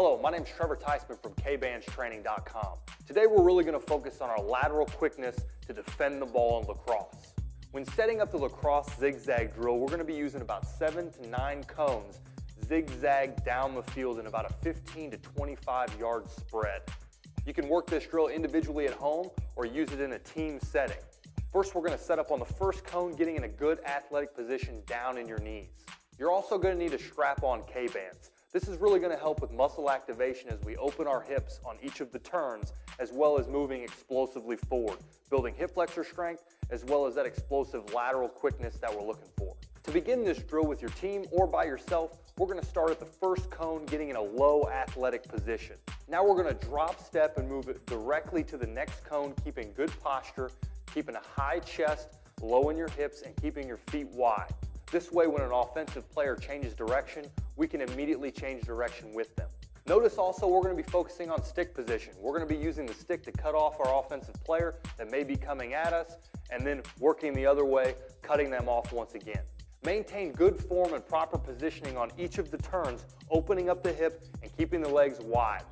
Hello, my name is Trevor Teisman from Kbandstraining.com. Today we're really going to focus on our lateral quickness to defend the ball in lacrosse. When setting up the lacrosse zigzag drill, we're going to be using about 7 to 9 cones zigzag down the field in about a 15 to 25 yard spread. You can work this drill individually at home or use it in a team setting. First, we're going to set up on the first cone, getting in a good athletic position down in your knees. You're also going to need to strap on Kbands. This is really going to help with muscle activation as we open our hips on each of the turns, as well as moving explosively forward, building hip flexor strength, as well as that explosive lateral quickness that we're looking for. To begin this drill with your team or by yourself, we're going to start at the first cone, getting in a low athletic position. Now we're going to drop step and move it directly to the next cone, keeping good posture, keeping a high chest, low in your hips, and keeping your feet wide. This way, when an offensive player changes direction, we can immediately change direction with them. Notice also we're going to be focusing on stick position. We're going to be using the stick to cut off our offensive player that may be coming at us, and then working the other way, cutting them off once again. Maintain good form and proper positioning on each of the turns, opening up the hip and keeping the legs wide.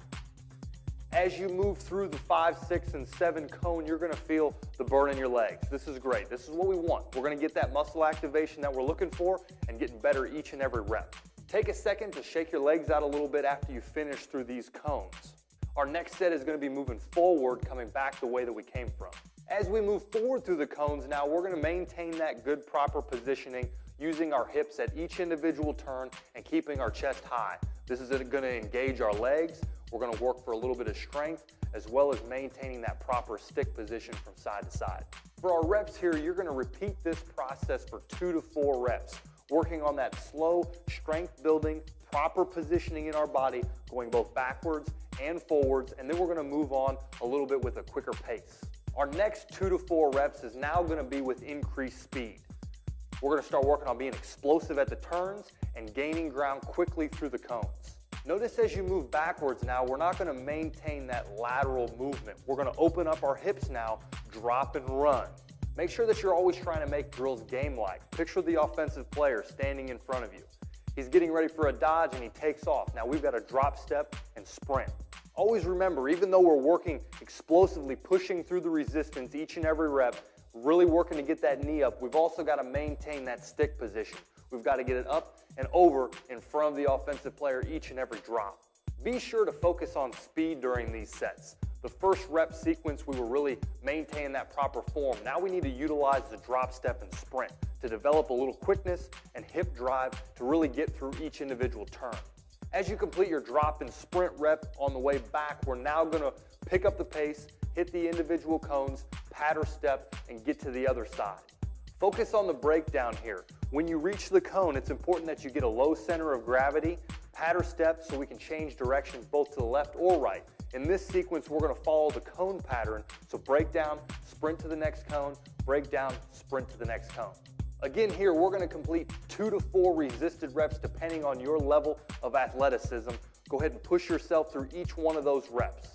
As you move through the 5, 6, and 7 cone, you're going to feel the burn in your legs. This is great. This is what we want. We're going to get that muscle activation that we're looking for and getting better each and every rep. Take a second to shake your legs out a little bit after you finish through these cones. Our next set is going to be moving forward, coming back the way that we came from. As we move forward through the cones now, we're going to maintain that good proper positioning, using our hips at each individual turn and keeping our chest high. This is going to engage our legs. We're going to work for a little bit of strength, as well as maintaining that proper stick position from side to side. For our reps here, you're going to repeat this process for 2 to 4 reps, working on that slow strength building, proper positioning in our body, going both backwards and forwards, and then we're going to move on a little bit with a quicker pace. Our next 2 to 4 reps is now going to be with increased speed. We're going to start working on being explosive at the turns and gaining ground quickly through the cones. Notice as you move backwards now, we're not going to maintain that lateral movement. We're going to open up our hips now, drop and run. Make sure that you're always trying to make drills game-like. Picture the offensive player standing in front of you. He's getting ready for a dodge and he takes off. Now we've got to drop step and sprint. Always remember, even though we're working explosively, pushing through the resistance each and every rep, really working to get that knee up, we've also got to maintain that stick position. We've got to get it up and over in front of the offensive player each and every drop. Be sure to focus on speed during these sets. The first rep sequence, we were really maintaining that proper form. Now we need to utilize the drop step and sprint to develop a little quickness and hip drive to really get through each individual turn. As you complete your drop and sprint rep on the way back, we're now going to pick up the pace, hit the individual cones, patter step, and get to the other side. Focus on the breakdown here. When you reach the cone, it's important that you get a low center of gravity, patter step so we can change directions both to the left or right. In this sequence, we're going to follow the cone pattern, so break down, sprint to the next cone, break down, sprint to the next cone. Again here, we're going to complete 2 to 4 resisted reps depending on your level of athleticism. Go ahead and push yourself through each one of those reps.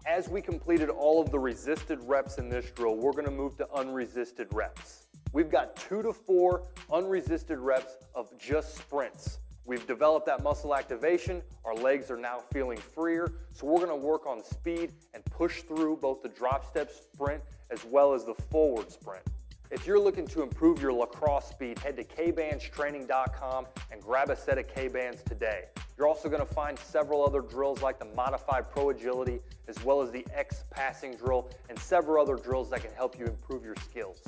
As we completed all of the resisted reps in this drill, we're going to move to unresisted reps. We've got 2 to 4 unresisted reps of just sprints. We've developed that muscle activation. Our legs are now feeling freer, so we're going to work on speed and push through both the drop step sprint as well as the forward sprint. If you're looking to improve your lacrosse speed, head to Kbandstraining.com and grab a set of Kbands today. You're also going to find several other drills like the Modified Pro Agility, as well as the X Passing Drill, and several other drills that can help you improve your skills.